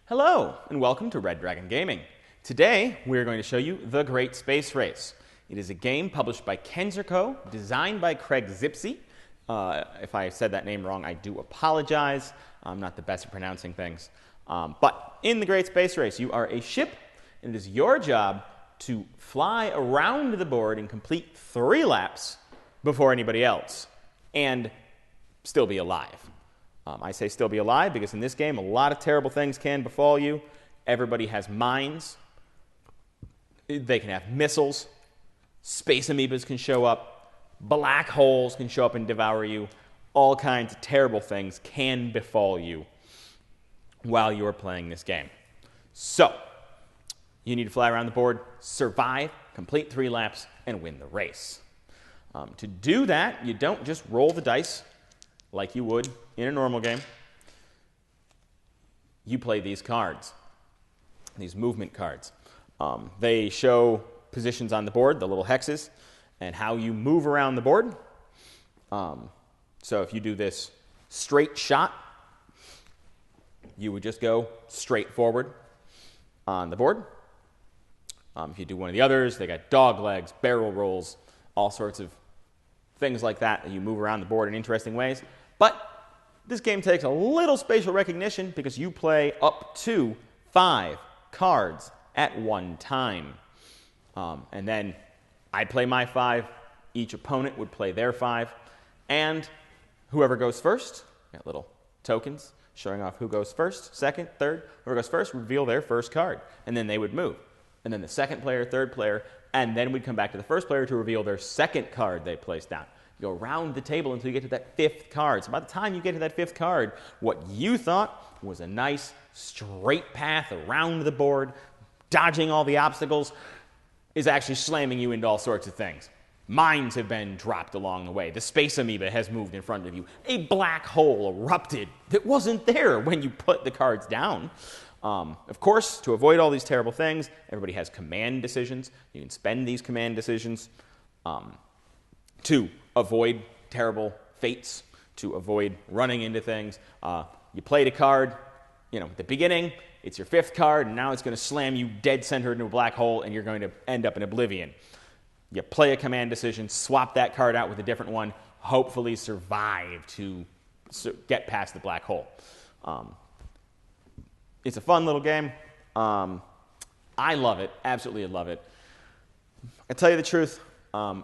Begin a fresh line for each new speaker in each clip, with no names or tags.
Hello, and welcome to Red Dragon Gaming. Today, we're going to show you The Great Space Race. It is a game published by Kenzer Co., designed by Craig Zipsey. If I said that name wrong, I do apologize. I'm not the best at pronouncing things. But in The Great Space Race, you are a ship, and it is your job to fly around the board and complete 3 laps before anybody else, and still be alive. I say still be alive because in this game, a lot of terrible things can befall you. Everybody has mines. They can have missiles. Space amoebas can show up. Black holes can show up and devour you. All kinds of terrible things can befall you while you're playing this game. So, you need to fly around the board, survive, complete 3 laps, and win the race. To do that, you don't just roll the dice like you would in a normal game. You play these cards, these movement cards. They show positions on the board, the little hexes, and how you move around the board. So if you do this straight shot, you would just go straight forward on the board. If you do one of the others, they got dog legs, barrel rolls, all sorts of things like that. You move around the board in interesting ways. But this game takes a little spatial recognition because you play up to 5 cards at one time. And then I play my 5. Each opponent would play their 5. And whoever goes first, got little tokens showing off who goes first, second, third. Whoever goes first would reveal their first card. And then they would move. And then the second player, third player, and then we'd come back to the first player to reveal their second card they placed down. You go around the table until you get to that 5th card. So by the time you get to that 5th card, what you thought was a nice straight path around the board, dodging all the obstacles, is actually slamming you into all sorts of things. Mines have been dropped along the way. The space amoeba has moved in front of you. A black hole erupted that wasn't there when you put the cards down. Of course, to avoid all these terrible things, everybody has command decisions. You can spend these command decisions to avoid terrible fates, to avoid running into things. You played a card, at the beginning, it's your 5th card, and now it's going to slam you dead center into a black hole, and you're going to end up in oblivion. You play a command decision, swap that card out with a different one, hopefully survive to get past the black hole. It's a fun little game. I love it, absolutely love it. I tell you the truth,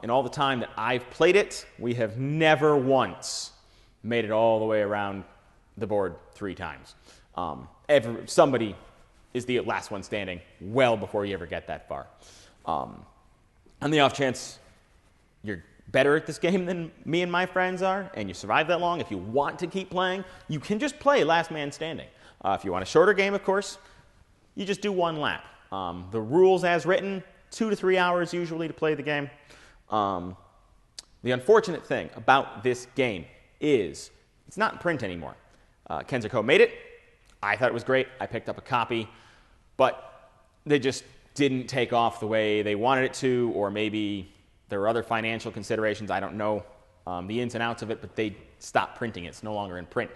in all the time that I've played it, we have never once made it all the way around the board 3 times. Somebody is the last one standing well before you ever get that far. On the off chance you're better at this game than me and my friends are, and you survive that long, if you want to keep playing, you can just play Last Man Standing. If you want a shorter game, of course, you just do 1 lap. The rules as written, 2 to 3 hours usually to play the game. The unfortunate thing about this game is it's not in print anymore. Kenzer Co. made it. I thought it was great. I picked up a copy, but they just didn't take off the way they wanted it to, or maybe there were other financial considerations. I don't know the ins and outs of it, but they stopped printing it. It's no longer in print.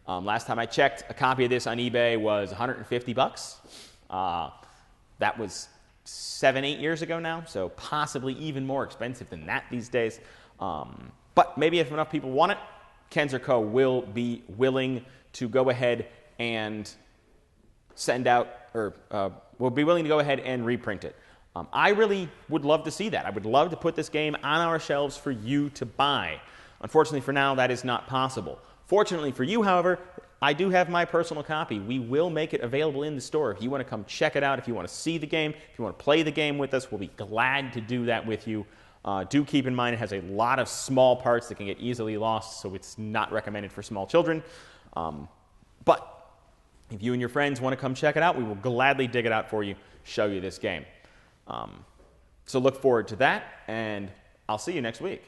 Last time I checked, a copy of this on eBay was $150. That was 7-8 years ago now, so possibly even more expensive than that these days. But maybe if enough people want it, Kenzer Co. will be willing to go ahead and send out, or will be willing to go ahead and reprint it. I really would love to see that. I would love to put this game on our shelves for you to buy. Unfortunately for now, that is not possible. Fortunately for you, however, I do have my personal copy. We will make it available in the store. If you want to come check it out, if you want to see the game, if you want to play the game with us, we'll be glad to do that with you. Do keep in mind it has a lot of small parts that can get easily lost, so it's not recommended for small children. But if you and your friends want to come check it out, we will gladly dig it out for you, show you this game. So look forward to that, and I'll see you next week.